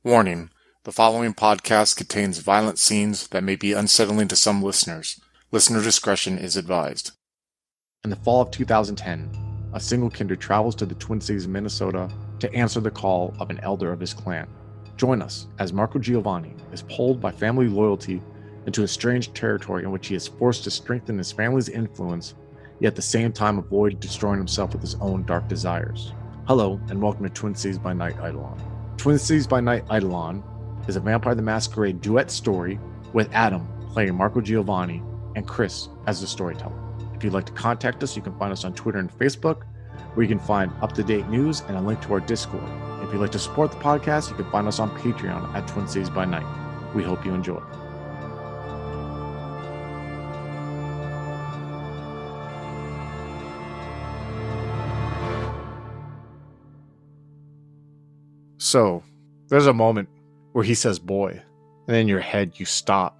Warning: the following podcast contains violent scenes that may be unsettling to some listeners. Listener discretion is advised. In the fall of 2010, a single kindred travels to the Twin Cities of Minnesota to answer the call of an elder of his clan. Join us as Marco Giovanni is pulled by family loyalty into a strange territory in which he is forced to strengthen his family's influence, yet at the same time avoid destroying himself with his own dark desires. Hello, and welcome to Twin Cities by Night Eidolon. Twin Cities by Night Eidolon is a Vampire the Masquerade duet story with Adam playing Marco Giovanni and Chris as the storyteller. If you'd like to contact us, you can find us on Twitter and Facebook, where you can find up-to-date news and a link to our Discord. If you'd like to support the podcast, you can find us on Patreon at Twin Cities by Night. We hope you enjoy. So, there's a moment where he says boy, and in your head you stop,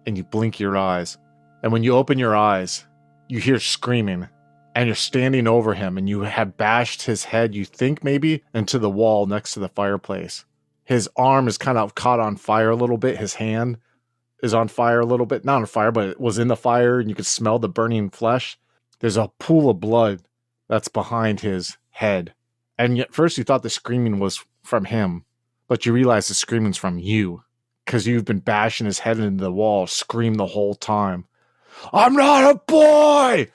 and you blink your eyes. And when you open your eyes, you hear screaming, and you're standing over him, and you have bashed his head, you think maybe, into the wall next to the fireplace. His arm is kind of caught on fire a little bit. His hand is on fire a little bit. Not on fire, but it was in the fire, and you could smell the burning flesh. There's a pool of blood that's behind his head. And at first you thought the screaming was from him, but you realize the screaming's from you, because you've been bashing his head into the wall, scream the whole time. I'm not a boy!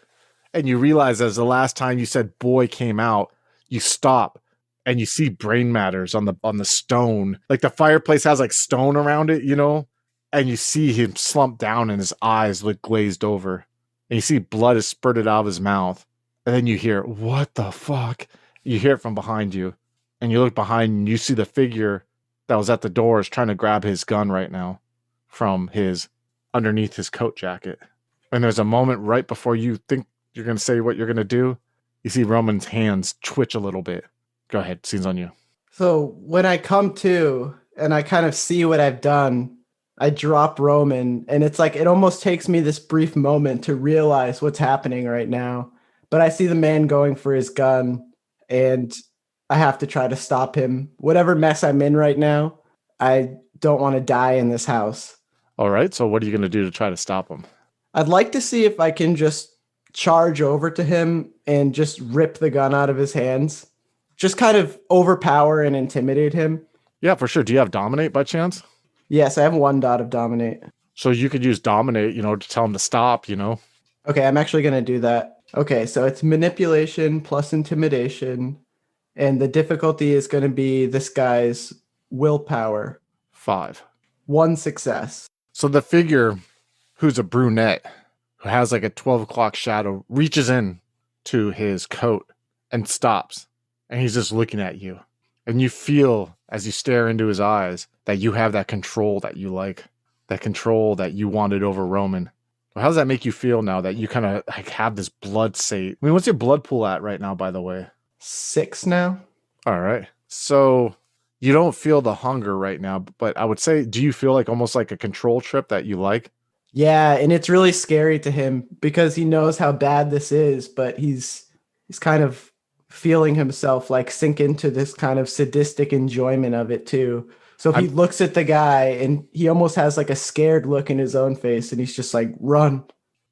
And you realize as the last time you said boy came out, you stop and you see brain matters on the stone. Like the fireplace has like stone around it, you know? And you see him slump down and his eyes look glazed over. And you see blood is spurted out of his mouth. And then you hear, what the fuck? You hear it from behind you. And you look behind and you see the figure that was at the door is trying to grab his gun right now from underneath his coat jacket. And there's a moment right before you think you're going to say what you're going to do. You see Roman's hands twitch a little bit. Go ahead. Scene's on you. So when I come to and I kind of see what I've done, I drop Roman, and it's like it almost takes me this brief moment to realize what's happening right now. But I see the man going for his gun, and I have to try to stop him. Whatever mess I'm in right now, I don't want to die in this house. All right. So what are you going to do to try to stop him? I'd like to see if I can just charge over to him and just rip the gun out of his hands. Just kind of overpower and intimidate him. Yeah, for sure. Do you have Dominate by chance? Yes, I have 1 dot of Dominate. So you could use Dominate, to tell him to stop, Okay, I'm actually going to do that. Okay, so it's Manipulation plus Intimidation. And the difficulty is going to be this guy's willpower. 5. 1 success. So the figure who's a brunette, who has like a 12 o'clock shadow, reaches in to his coat and stops. And he's just looking at you. And you feel, as you stare into his eyes, that you have that control that you like. That control that you wanted over Roman. How does that make you feel now that you kind of like have this blood sate? I mean, what's your blood pool at right now, by the way? 6 now. All right. So you don't feel the hunger right now, but I would say, do you feel like almost like a control trip that you like? Yeah, and it's really scary to him because he knows how bad this is, but he's kind of feeling himself like sink into this kind of sadistic enjoyment of it too. So he looks at the guy and he almost has like a scared look in his own face and he's just like, run.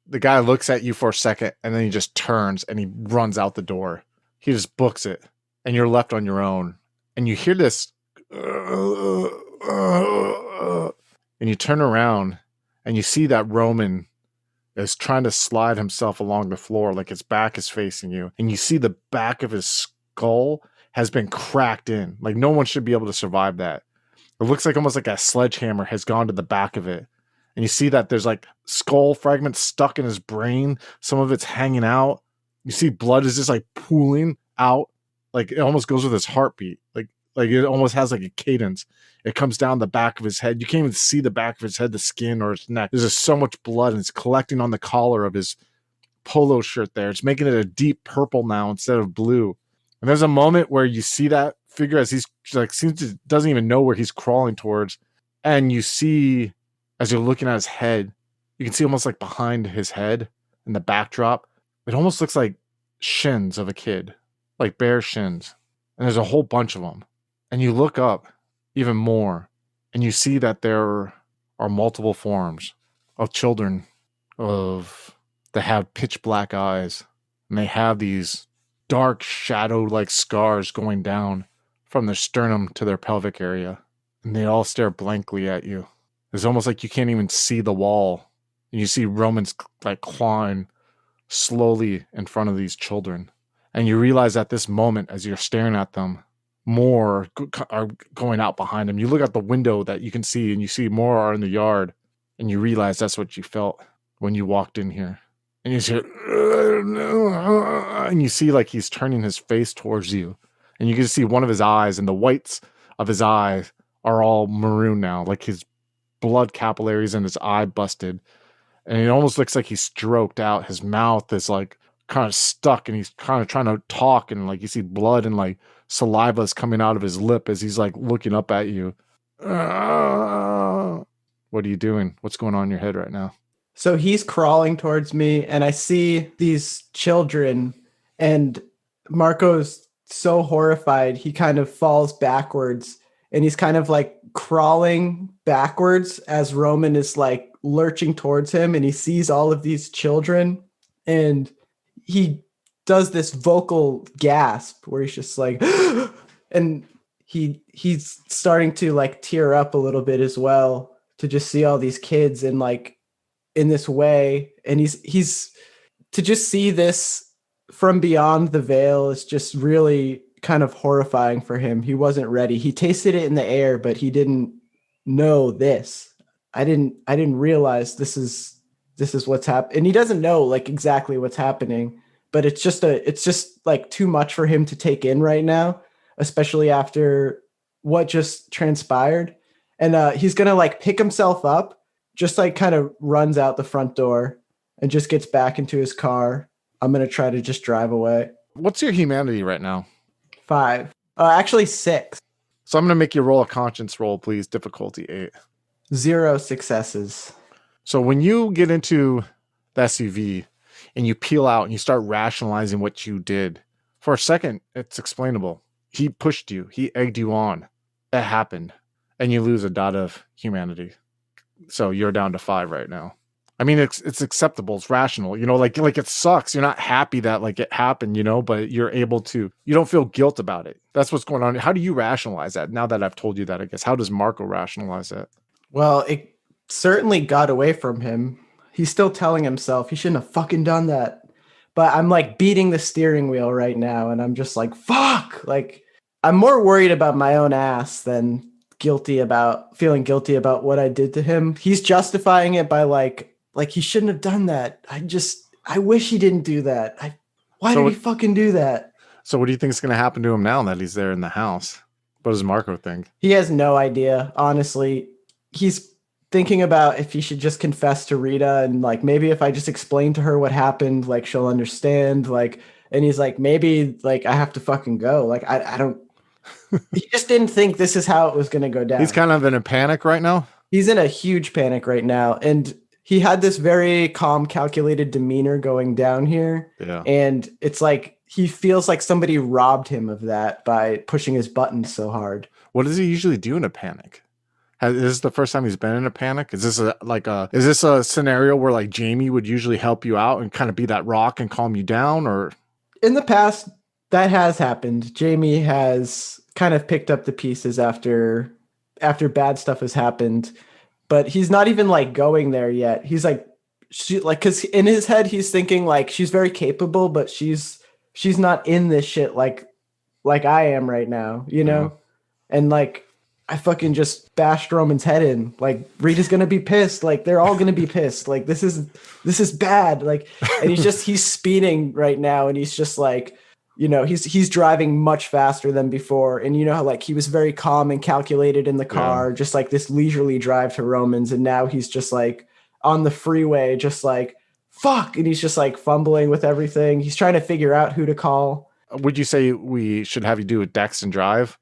The guy looks at you for a second and then he just turns and he runs out the door. He just books it, and you're left on your own. And you hear this, and you turn around, and you see that Roman is trying to slide himself along the floor, like his back is facing you. And you see the back of his skull has been cracked in. Like no one should be able to survive that. It looks like almost like a sledgehammer has gone to the back of it. And you see that there's like skull fragments stuck in his brain. Some of it's hanging out. You see blood is just like pooling out. Like it almost goes with his heartbeat. Like it almost has like a cadence. It comes down the back of his head. You can't even see the back of his head, the skin or his neck. There's just so much blood and it's collecting on the collar of his polo shirt there. It's making it a deep purple now instead of blue. And there's a moment where you see that figure as he's like doesn't even know where he's crawling towards. And you see, as you're looking at his head, you can see almost like behind his head in the backdrop, it almost looks like shins of a kid, like bare shins. And there's a whole bunch of them. And you look up even more. And you see that there are multiple forms of children that have pitch black eyes. And they have these dark shadow-like scars going down from their sternum to their pelvic area. And they all stare blankly at you. It's almost like you can't even see the wall. And you see Romans like clawing slowly in front of these children. And you realize at this moment, as you're staring at them, more are going out behind them. You look out the window that you can see, and you see more are in the yard. And you realize that's what you felt when you walked in here. And you see, and you see like he's turning his face towards you. And you can see one of his eyes, and the whites of his eyes are all maroon now, like his blood capillaries in his eye busted. And it almost looks like he's stroked out. His mouth is like kind of stuck, and he's kind of trying to talk, and like you see blood and like saliva is coming out of his lip as he's like looking up at you. What are you doing? What's going on in your head right now? So he's crawling towards me, and I see these children, and Marco's so horrified, he kind of falls backwards, and he's kind of like crawling backwards as Roman is like lurching towards him, and he sees all of these children, and he does this vocal gasp where he's just like and he's starting to like tear up a little bit as well, to just see all these kids and like in this way. And he's to just see this from beyond the veil is just really kind of horrifying for him. He wasn't ready. He tasted it in the air, but he didn't know this. I didn't realize this is what's happening. And he doesn't know like exactly what's happening, but it's just like too much for him to take in right now, especially after what just transpired. And he's going to like pick himself up, just like kind of runs out the front door and just gets back into his car. I'm going to try to just drive away. What's your humanity right now? 5. Actually 6. So I'm going to make you roll a conscience roll, please. Difficulty 8. 0 successes. So when you get into the SUV and you peel out and you start rationalizing what you did, for a second, it's explainable. He pushed you. He egged you on. That happened. And you lose a dot of humanity. So you're down to 5 right now. I mean, it's acceptable. It's rational. You know, like it sucks. You're not happy that like it happened, you know, but you're able to, you don't feel guilt about it. That's what's going on. How do you rationalize that? Now that I've told you that, I guess, how does Marco rationalize that? Well, it certainly got away from him. He's still telling himself he shouldn't have fucking done that. But I'm like beating the steering wheel right now. And I'm just like, fuck. Like, I'm more worried about my own ass than feeling guilty about what I did to him. He's justifying it by like he shouldn't have done that. I wish he didn't do that. Why did he fucking do that? So what do you think is going to happen to him now that he's there in the house? What does Marco think? He has no idea. Honestly, he's thinking about if he should just confess to Rita, and like, maybe if I just explain to her what happened, like she'll understand. Like, and he's like, maybe like I have to fucking go. Like, I don't, he just didn't think this is how it was going to go down. He's kind of in a panic right now. He's in a huge panic right now. And he had this very calm, calculated demeanor going down here. Yeah. And it's like, he feels like somebody robbed him of that by pushing his buttons so hard. What does he usually do in a panic? Is this the first time he's been in a panic? Is this a scenario where like Jamie would usually help you out and kind of be that rock and calm you down? Or in the past, that has happened. Jamie has kind of picked up the pieces after bad stuff has happened, but he's not even like going there yet. He's like, because in his head he's thinking like she's very capable, but she's not in this shit like I am right now, you know? Yeah. And like I fucking just bashed Roman's head in. Like Rita's gonna be pissed. Like they're all gonna be pissed. Like this is bad. Like, and he's speeding right now, and he's just like, you know, he's driving much faster than before. And you know how like he was very calm and calculated in the car, just like this leisurely drive to Romans, and now he's just like on the freeway, just like fuck, and he's just like fumbling with everything. He's trying to figure out who to call. Would you say we should have you do a Dex and Drive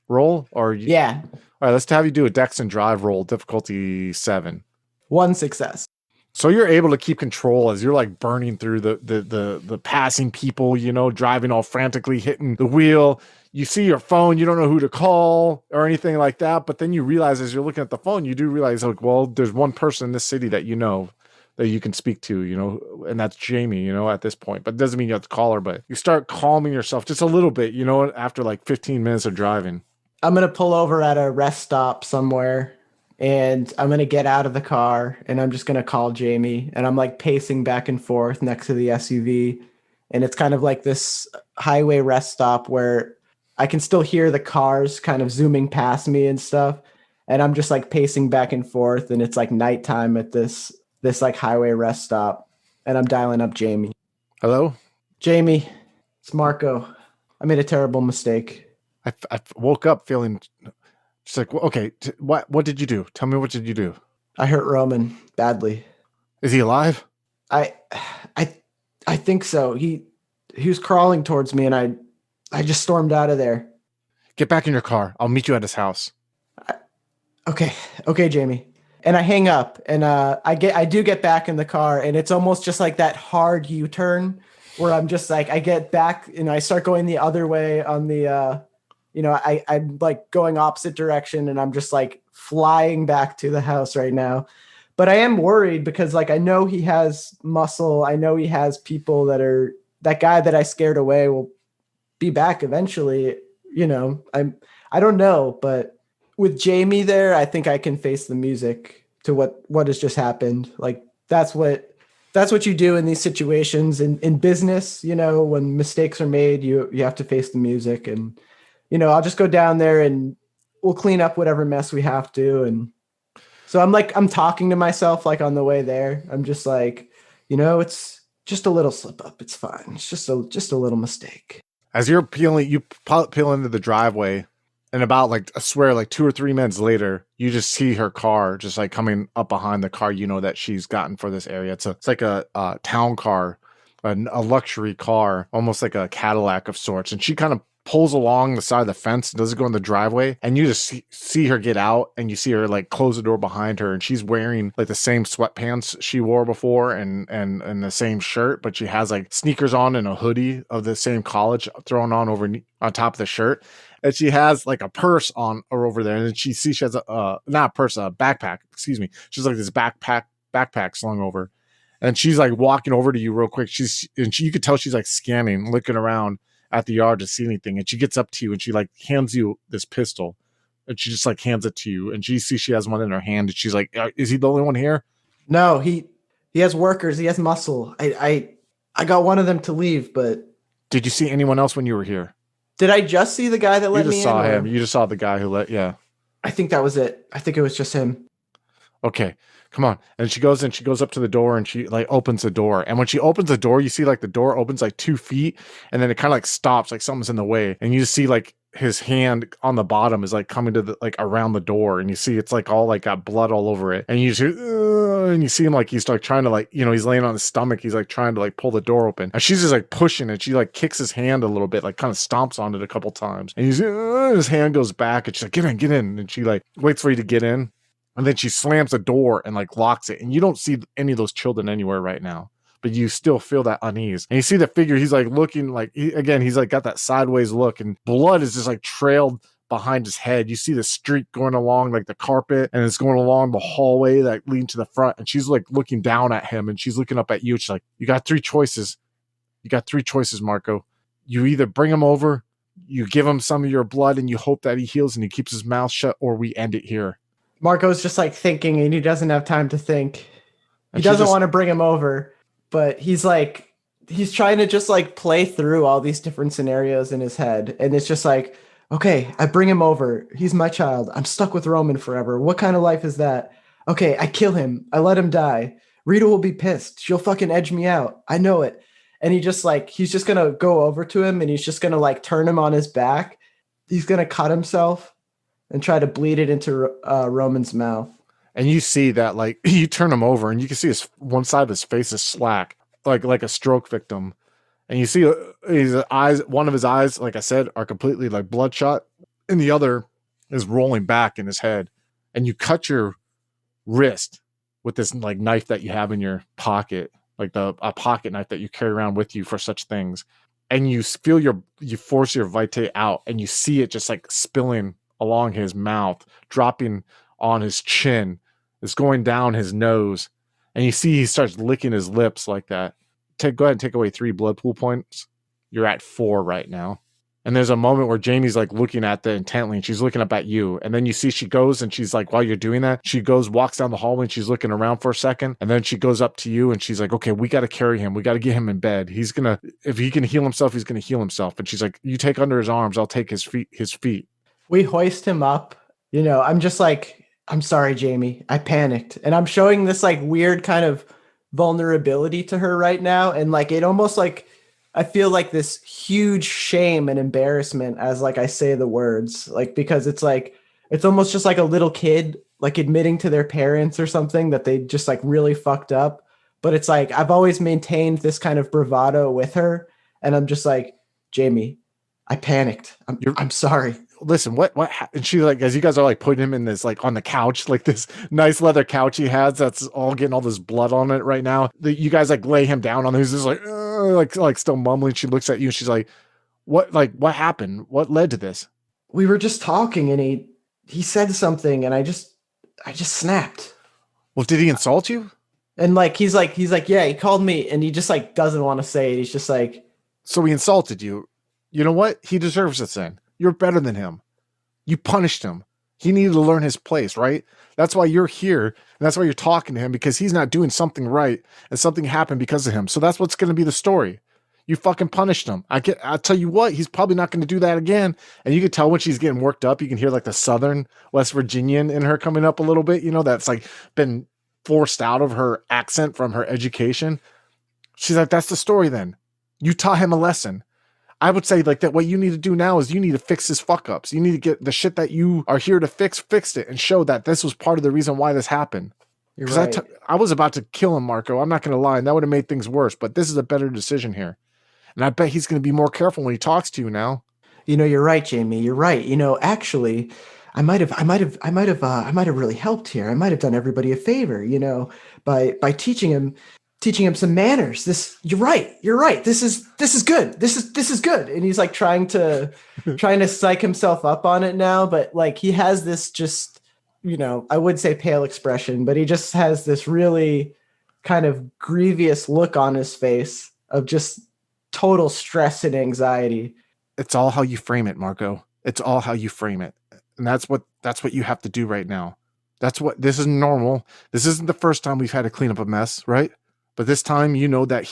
roll? Or yeah. All right, let's have you do a Dex and Drive roll, difficulty 7. 1 success. So you're able to keep control as you're like burning through the passing people, you know, driving all frantically, hitting the wheel. You see your phone, you don't know who to call or anything like that. But then you realize as you're looking at the phone, you do realize like, well, there's one person in this city that you know that you can speak to, you know, and that's Jamie, you know, at this point. But it doesn't mean you have to call her, but you start calming yourself just a little bit, you know, after like 15 minutes of driving. I'm going to pull over at a rest stop somewhere and I'm going to get out of the car and I'm just going to call Jamie. And I'm like pacing back and forth next to the SUV. And it's kind of like this highway rest stop where I can still hear the cars kind of zooming past me and stuff. And I'm just like pacing back and forth. And it's like nighttime at this like highway rest stop. And I'm dialing up Jamie. Hello? Jamie, it's Marco. I made a terrible mistake. I woke up feeling just like, okay, what did you do? Tell me, what did you do? I hurt Roman badly. Is he alive? I think so. He was crawling towards me, and I just stormed out of there. Get back in your car. I'll meet you at his house. Okay, Jamie. And I hang up, and I do get back in the car, and it's almost just like that hard U-turn where I'm just like I get back and I start going the other way on the. I'm like going opposite direction and I'm just like flying back to the house right now. But I am worried because like I know he has muscle. I know he has people that guy that I scared away will be back eventually. You know, I don't know, but with Jamie there, I think I can face the music to what has just happened. Like that's what you do in these situations in business, you know, when mistakes are made, you have to face the music. And you know, I'll just go down there and we'll clean up whatever mess we have to. And so I'm talking to myself like on the way there. I'm just like, you know, it's just a little slip up. It's fine. It's just a little mistake. As you peel into the driveway, and about like I swear like 2 or 3 minutes later, you just see her car just like coming up behind the car, you know, that she's gotten for this area. It's like a town car, a luxury car, almost like a Cadillac of sorts. And she kind of pulls along the side of the fence and doesn't go in the driveway, and you just see her get out, and you see her like close the door behind her, and she's wearing like the same sweatpants she wore before and the same shirt, but she has like sneakers on and a hoodie of the same college thrown on top of the shirt, and she has like a purse on or over there, and then she has a not a purse, a backpack, excuse me. She's like this backpack slung over, and she's like walking over to you real quick. You could tell she's like scanning, looking around at the yard to see anything, and she gets up to you and she like hands you this pistol, and she just like hands it to you, and she sees she has one in her hand, and she's like, is he the only one here? No, he has workers, he has muscle. I got one of them to leave, but did you see anyone else when you were here? Did I just see the guy that let me in? You just saw him. You just saw the guy who I think that was it. I think it was just him. Okay, come on. And she goes up to the door and she like opens the door. And when she opens the door, you see like the door opens like 2 feet, and then it kind of like stops, like something's in the way. And you just see like his hand on the bottom is like coming to the like around the door, and you see it's like all like got blood all over it. And you see him like he's like trying to like, you know, he's laying on his stomach. He's like trying to like pull the door open, and she's just like pushing it. She like kicks his hand a little bit, like kind of stomps on it a couple times, and his hand goes back, and she's like, get in. And she like waits for you to get in. And then she slams the door and like locks it. And you don't see any of those children anywhere right now, but you still feel that unease. And you see the figure, he's like looking like, he's like got that sideways look, and blood is just like trailed behind his head. You see the streak going along like the carpet, and it's going along the hallway that leads to the front. And she's like looking down at him, and she's looking up at you. She's like, you got 3 choices. You got 3 choices, Marco. You either bring him over, you give him some of your blood, and you hope that he heals and he keeps his mouth shut, or we end it here. Marco's just like thinking, and he doesn't have time to think. He doesn't want to bring him over, but he's trying to just like play through all these different scenarios in his head. And it's just like, okay, I bring him over. He's my child. I'm stuck with Roman forever. What kind of life is that? Okay, I kill him. I let him die. Rita will be pissed. She'll fucking edge me out. I know it. And he's just going to go over to him, and he's just going to like turn him on his back. He's going to cut himself and try to bleed it into Roman's mouth. And you see that, like, you turn him over, and you can see one side of his face is slack, like a stroke victim. And you see his eyes, one of his eyes, like I said, are completely like bloodshot, and the other is rolling back in his head. And you cut your wrist with this like knife that you have in your pocket, like a pocket knife that you carry around with you for such things. And you feel you force your vitae out, and you see it just like spilling along his mouth, dropping on his chin. It's going down his nose. And you see he starts licking his lips like that. Go ahead and take away 3 blood pool points. You're at 4 right now. And there's a moment where Jamie's like looking at the intently, and she's looking up at you. And then you see she goes, and she's like, while you're doing that, she goes, walks down the hallway, and she's looking around for a second. And then she goes up to you, and she's like, okay, we got to carry him. We got to get him in bed. If he can heal himself, he's going to heal himself. And she's like, you take under his arms, I'll take his feet. We hoist him up. I'm just like, I'm sorry, Jamie. I panicked. And I'm showing this like weird kind of vulnerability to her right now. And like, it almost like, I feel like this huge shame and embarrassment as like I say the words, like, because it's like, it's almost just like a little kid, like admitting to their parents or something that they just like really fucked up. But it's like, I've always maintained this kind of bravado with her. And I'm just like, Jamie, I panicked. I'm sorry. Listen, what, and she like, as you guys are like putting him in this, like on the couch, like this nice leather couch he has, that's all getting all this blood on it right now. You guys like lay him down on it. He's just like still mumbling. She looks at you and she's like, what happened? What led to this? We were just talking and he said something and I just snapped. Well, did he insult you? And like, he's like, yeah, he called me and he just like, doesn't want to say it. He's just like, so he insulted you. You know what? He deserves it then. You're better than him. You punished him. He needed to learn his place, right? That's why you're here. And that's why you're talking to him, because he's not doing something right and something happened because of him. So that's what's going to be the story. You fucking punished him. I'll tell you what, he's probably not going to do that again. And you can tell when she's getting worked up, you can hear like the Southern West Virginian in her coming up a little bit, that's like been forced out of her accent from her education. She's like, that's the story then. You taught him a lesson. I would say like that what you need to do now is you need to fix his fuck ups. You need to get the shit that you are here to fix it and show that this was part of the reason why this happened. You're right. I was about to kill him, Marco. I'm not going to lie. And that would have made things worse, but this is a better decision here. And I bet he's going to be more careful when he talks to you now. You're right, Jamie. You're right. Actually, I might have really helped here. I might have done everybody a favor, by teaching him some manners. You're right. This is good. This is good. And he's like trying to psych himself up on it now. But like, he has this just, I would say pale expression, but he just has this really kind of grievous look on his face of just total stress and anxiety. It's all how you frame it, Marco. It's all how you frame it. And that's what you have to do right now. This is normal. This isn't the first time we've had to clean up a mess, right? But this time, that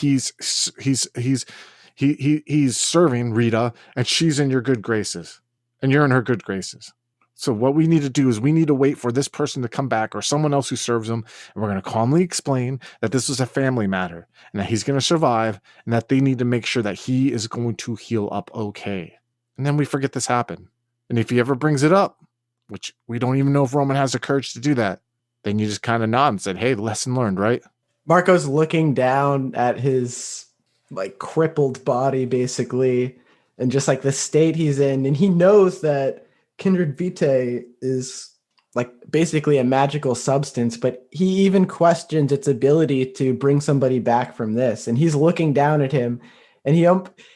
he's serving Rita, and she's in your good graces, and you're in her good graces. So what we need to do is we need to wait for this person to come back or someone else who serves him, and we're going to calmly explain that this was a family matter and that he's going to survive, and that they need to make sure that he is going to heal up okay. And then we forget this happened. And if he ever brings it up, which we don't even know if Roman has the courage to do that, then you just kind of nod and said, hey, lesson learned, right? Marco's looking down at his like crippled body basically, and just like the state he's in. And he knows that Kindred Vitae is like basically a magical substance, but he even questions its ability to bring somebody back from this. And he's looking down at him, and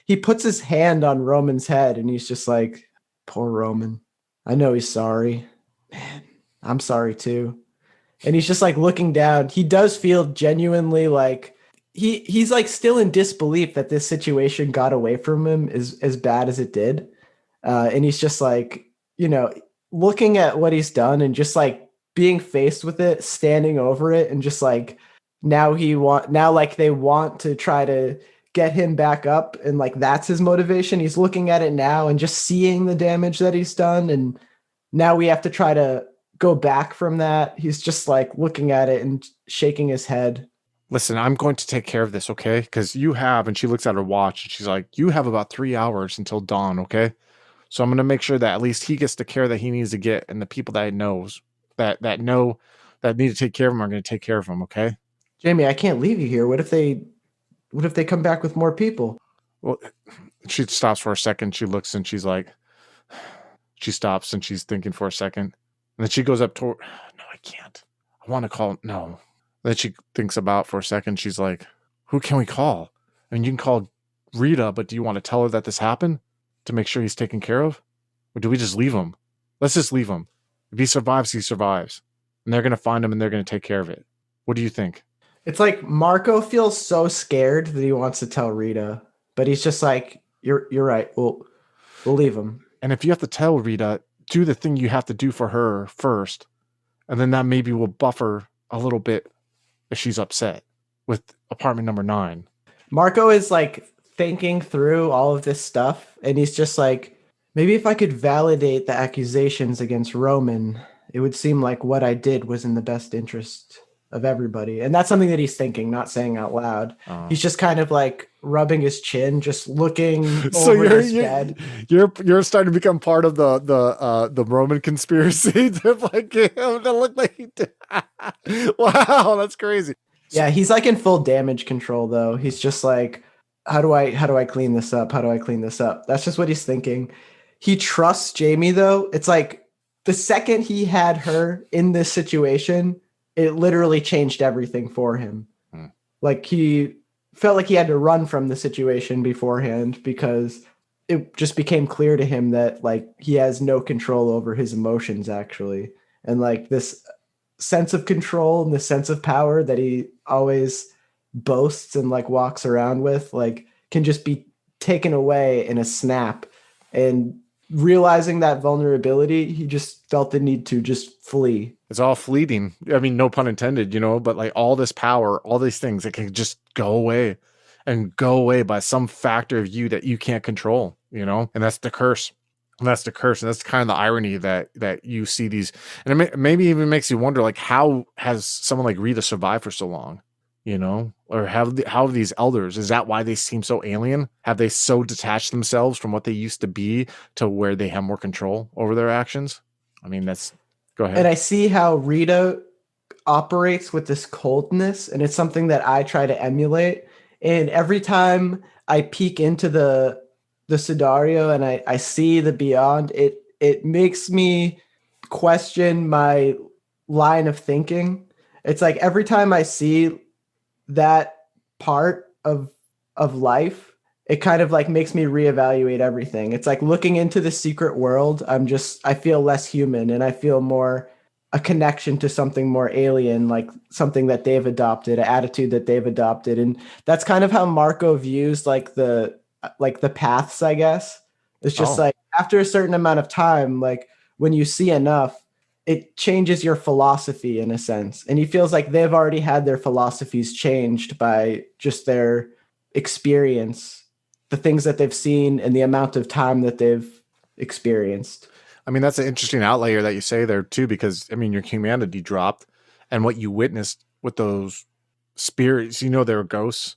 he puts his hand on Roman's head, and he's just like, poor Roman. I know he's sorry. Man, I'm sorry too. And he's just like looking down. He does feel genuinely like he's like still in disbelief that this situation got away from him as bad as it did. And he's just like, looking at what he's done and just like being faced with it, standing over it. And just like, now they want to try to get him back up. And like, that's his motivation. He's looking at it now and just seeing the damage that he's done. And now we have to try to go back from that. He's just like looking at it and shaking his head. Listen, I'm going to take care of this, okay? Because and she looks at her watch and she's like, you have about 3 hours until dawn, okay? So I'm going to make sure that at least he gets the care that he needs to get, and the people that he knows that need to take care of him are going to take care of him, okay? Jamie, I can't leave you here. What if they come back with more people? Well, she stops for a second. She looks and she's like, she stops and she's thinking for a second. And then she goes up to her. No, I can't. I want to call. No, Then she thinks about for a second. She's like, who can we call? I mean, you can call Rita, but do you want to tell her that this happened to make sure he's taken care of? Or do we just leave him? Let's just leave him. If he survives, he survives. And they're going to find him and they're going to take care of it. What do you think? It's like Marco feels so scared that he wants to tell Rita, but he's just like, you're right. We'll leave him. And if you have to tell Rita, do the thing you have to do for her first. And then that maybe will buffer a little bit if she's upset with apartment number 9. Marco is like thinking through all of this stuff. And he's just like, maybe if I could validate the accusations against Roman, it would seem like what I did was in the best interest of everybody. And that's something that he's thinking, not saying out loud. He's just kind of like rubbing his chin, just looking over his bed. You're starting to become part of the Roman conspiracy to like him to look like he did. Wow, that's crazy. Yeah, he's like in full damage control though. He's just like, how do I clean this up? How do I clean this up? That's just what he's thinking. He trusts Jamie though. It's like the second he had her in this situation, it literally changed everything for him. Like he felt like he had to run from the situation beforehand because it just became clear to him that like he has no control over his emotions actually. And like this sense of control and the sense of power that he always boasts and like walks around with, like can just be taken away in a snap. And realizing that vulnerability, he just felt the need to just flee. It's all fleeting. I mean, no pun intended, but like all this power, all these things, it can just go away and go away by some factor of you that you can't control, and that's the curse. And that's the curse. And that's kind of the irony that you see these, and it maybe even makes you wonder, like, how has someone like Rita survived for so long, or how have these elders, is that why they seem so alien? Have they so detached themselves from what they used to be to where they have more control over their actions? I mean, go ahead. And I see how Rita operates with this coldness, and it's something that I try to emulate. And every time I peek into the Sudario and I see the beyond, it makes me question my line of thinking. It's like every time I see that part of life, it kind of like makes me reevaluate everything. It's like looking into the secret world. I feel less human and I feel more a connection to something more alien, like something that they've adopted, an attitude that they've adopted. And that's kind of how Marco views like the paths, I guess. It's just like after a certain amount of time, like when you see enough, it changes your philosophy in a sense. And he feels like they've already had their philosophies changed by just their experience, the things that they've seen and the amount of time that they've experienced. I mean, that's an interesting outlier that you say there too, because I mean, your humanity dropped and what you witnessed with those spirits, they're ghosts.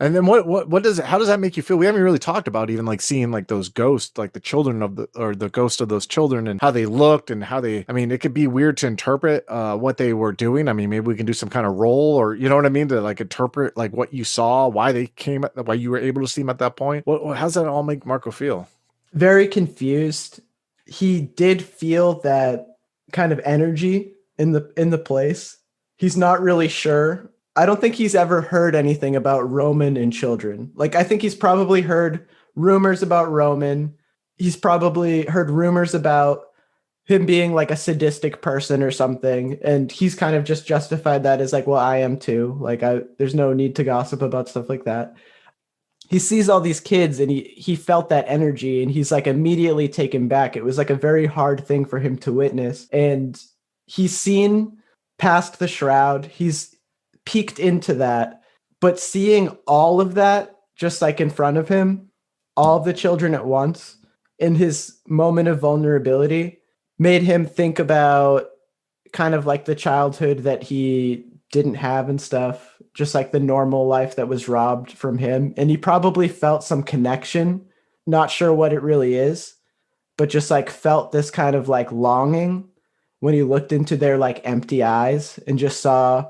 And then how does that make you feel? We haven't really talked about even like seeing like those ghosts, like the children the ghost of those children and how they looked and it could be weird to interpret what they were doing. I mean, maybe we can do some kind of role or, you know what I mean? To like interpret like what you saw, why you were able to see them at that point. How's that all make Marco feel? Very confused. He did feel that kind of energy in the place. He's not really sure. I don't think he's ever heard anything about Roman and children. Like, I think he's probably heard rumors about Roman. He's probably heard rumors about him being like a sadistic person or something. And he's kind of just justified that as like, well, I am too. Like, there's no need to gossip about stuff like that. He sees all these kids and he felt that energy and he's like immediately taken back. It was like a very hard thing for him to witness. And he's seen past the shroud. He's peeked into that, but seeing all of that just like in front of him, all of the children at once in his moment of vulnerability made him think about kind of like the childhood that he didn't have and stuff, just like the normal life that was robbed from him. And he probably felt some connection, not sure what it really is, but just like felt this kind of like longing when he looked into their like empty eyes and just saw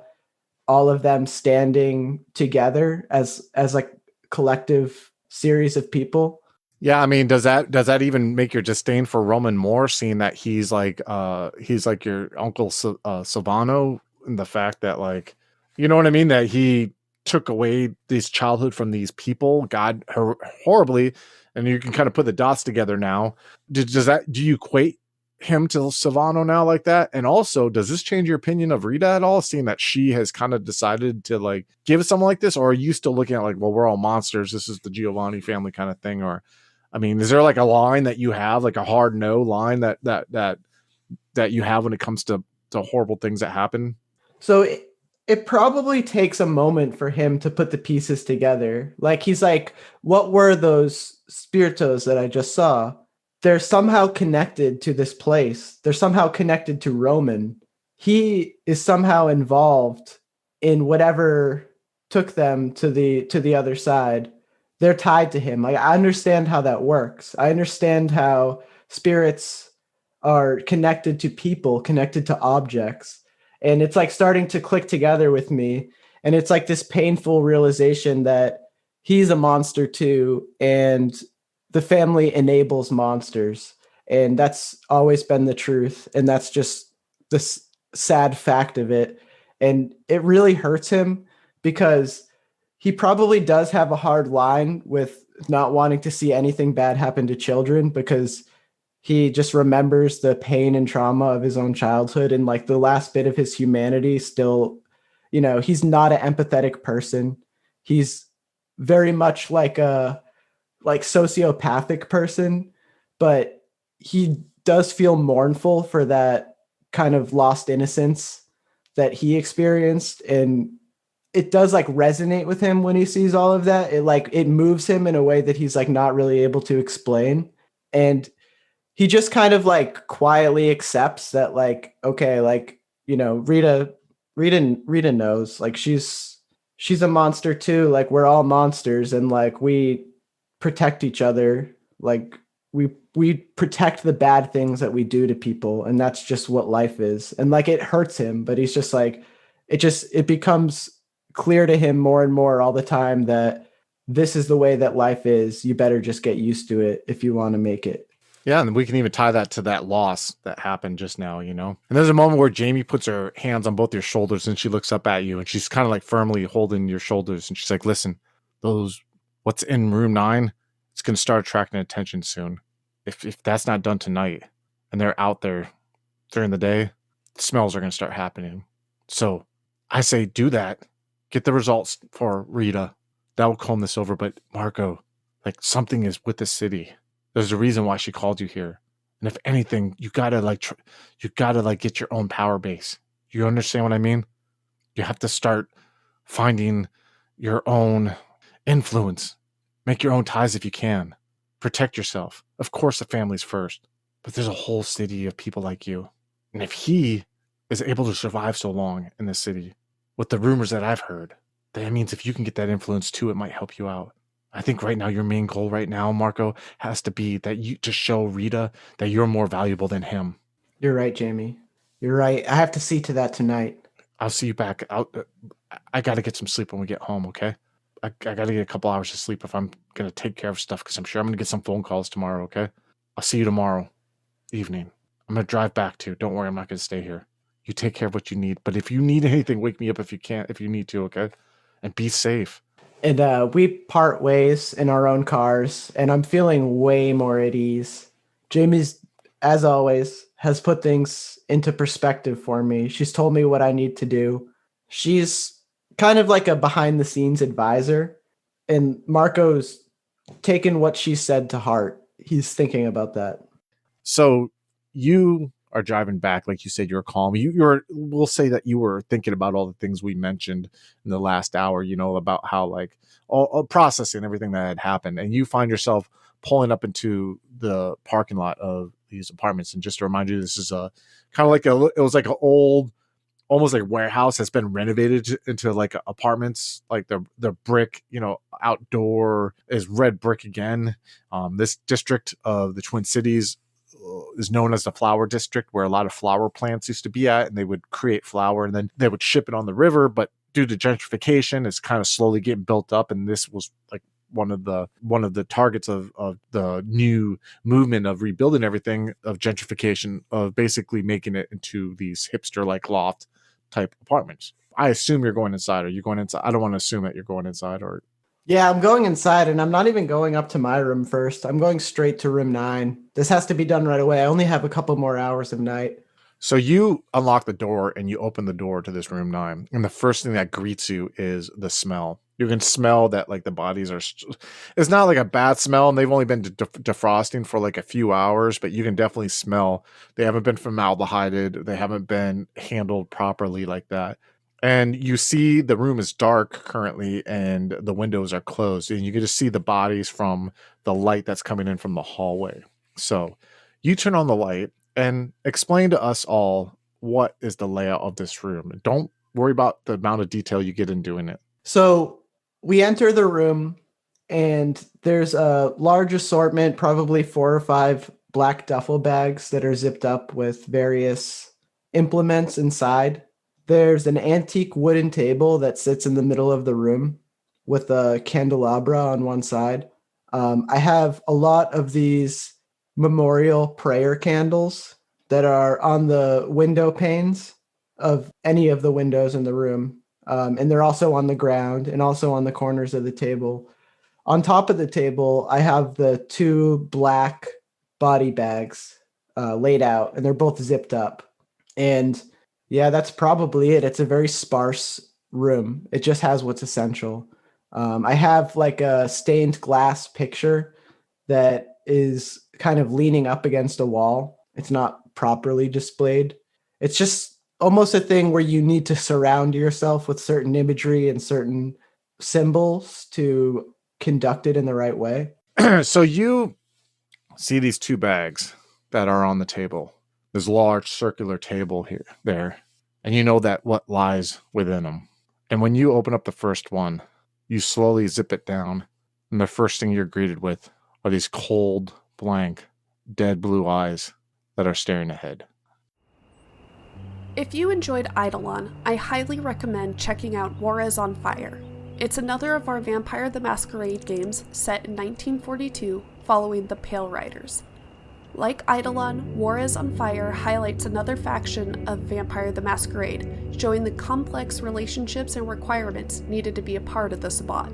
all of them standing together as like collective series of people. Yeah, I mean, does that even make your disdain for Roman more, seeing that he's like your Uncle Silvano, and the fact that like You know what I mean? That he took away this childhood from these people, God, horribly, and you can kind of put the dots together now. Do you equate him to Silvano now like that? And also, does this change your opinion of Rita at all, seeing that she has kind of decided to like give it something like this? Or are you still looking at like, well, we're all monsters, this is the Giovanni family kind of thing? Or I mean, is there like a line that you have, like a hard no line that you have when it comes to horrible things that happen? So it probably takes a moment for him to put the pieces together. Like he's like, what were those spiritos that I just saw? They're somehow connected to this place. They're somehow connected to Roman. He is somehow involved in whatever took them to the other side. They're tied to him. Like I understand how that works. I understand how spirits are connected to people, connected to objects. And it's like starting to click together with me. And it's like this painful realization that he's a monster too. And the family enables monsters. And that's always been the truth. And that's just this sad fact of it. And it really hurts him because he probably does have a hard line with not wanting to see anything bad happen to children because he just remembers the pain and trauma of his own childhood and like the last bit of his humanity still, he's not an empathetic person. He's very much like a sociopathic person, but he does feel mournful for that kind of lost innocence that he experienced. And it does like resonate with him when he sees all of that. It moves him in a way that he's like not really able to explain. And he just kind of like quietly accepts that like, okay, like, Rita knows like she's a monster too. Like we're all monsters and like we protect each other. Like we protect the bad things that we do to people. And that's just what life is. And like, it hurts him, but he's just like, it becomes clear to him more and more all the time that this is the way that life is. You better just get used to it if you want to make it. Yeah, and we can even tie that to that loss that happened just now, And there's a moment where Jamie puts her hands on both your shoulders and she looks up at you and she's kind of like firmly holding your shoulders and she's like, listen, what's in room 9, it's going to start attracting attention soon. If that's not done tonight and they're out there during the day, the smells are going to start happening. So I say do that. Get the results for Rita. That will comb this over. But Marco, like something is with the city. There's a reason why she called you here. And if anything, you gotta get your own power base. You understand what I mean? You have to start finding your own influence. Make your own ties if you can. Protect yourself. Of course, the family's first. But there's a whole city of people like you. And if he is able to survive so long in this city, with the rumors that I've heard, that means if you can get that influence too, it might help you out. I think right now your main goal right now, Marco, has to be that you to show Rita that you're more valuable than him. You're right, Jamie. You're right. I have to see to that tonight. I'll see you back. I got to get some sleep when we get home, okay? I got to get a couple hours of sleep if I'm going to take care of stuff because I'm sure I'm going to get some phone calls tomorrow, okay? I'll see you tomorrow evening. I'm going to drive back too. Don't worry, I'm not going to stay here. You take care of what you need. But if you need anything, wake me up if you need to, okay? And be safe. And we part ways in our own cars, and I'm feeling way more at ease. Jamie's, as always, has put things into perspective for me. She's told me what I need to do. She's kind of like a behind-the-scenes advisor, and Marco's taken what she said to heart. He's thinking about that. So you are driving back, like you said, you're calm. We'll say that you were thinking about all the things we mentioned in the last hour, about how like all processing everything that had happened. And you find yourself pulling up into the parking lot of these apartments. And just to remind you, this is it was like an old, almost like warehouse that's been renovated into like apartments, like the brick, outdoor is red brick again. This district of the Twin Cities is known as the flower district, where a lot of flower plants used to be at, and they would create flower and then they would ship it on the river. But due to gentrification, it's kind of slowly getting built up. And this was like one of the targets of the new movement of rebuilding everything, of gentrification, of basically making it into these hipster like loft type apartments. I assume you're going inside. Are you going inside? I don't want to assume that you're going inside or. Yeah, I'm going inside, and I'm not even going up to my room first. I'm going straight to room 9. This has to be done right away. I only have a couple more hours of night. So you unlock the door and you open the door to this room 9. And the first thing that greets you is the smell. You can smell that like the bodies are, it's not like a bad smell, and they've only been defrosting for like a few hours, but you can definitely smell they haven't been formaldehyded. They haven't been handled properly like that. And you see the room is dark currently and the windows are closed, and you can just see the bodies from the light that's coming in from the hallway. So you turn on the light and explain to us all what is the layout of this room. Don't worry about the amount of detail you get in doing it. So we enter the room, and there's a large assortment, probably 4 or 5 black duffel bags that are zipped up with various implements inside. There's an antique wooden table that sits in the middle of the room with a candelabra on one side. I have a lot of these memorial prayer candles that are on the window panes of any of the windows in the room. And they're also on the ground and also on the corners of the table. On top of the table, I have the 2 black body bags laid out, and they're both zipped up. And yeah, that's probably it. It's a very sparse room. It just has what's essential. I have like a stained glass picture that is kind of leaning up against a wall. It's not properly displayed. It's just almost a thing where you need to surround yourself with certain imagery and certain symbols to conduct it in the right way. So you see these 2 bags that are on the table. This large circular table there, and you know that what lies within them. And when you open up the first one, you slowly zip it down, and the first thing you're greeted with are these cold, blank, dead blue eyes that are staring ahead. If you enjoyed Eidolon, I highly recommend checking out War is on Fire. It's another of our Vampire the Masquerade games set in 1942 following the Pale Riders. Like Eidolon, War is on Fire highlights another faction of Vampire the Masquerade, showing the complex relationships and requirements needed to be a part of the Sabbat.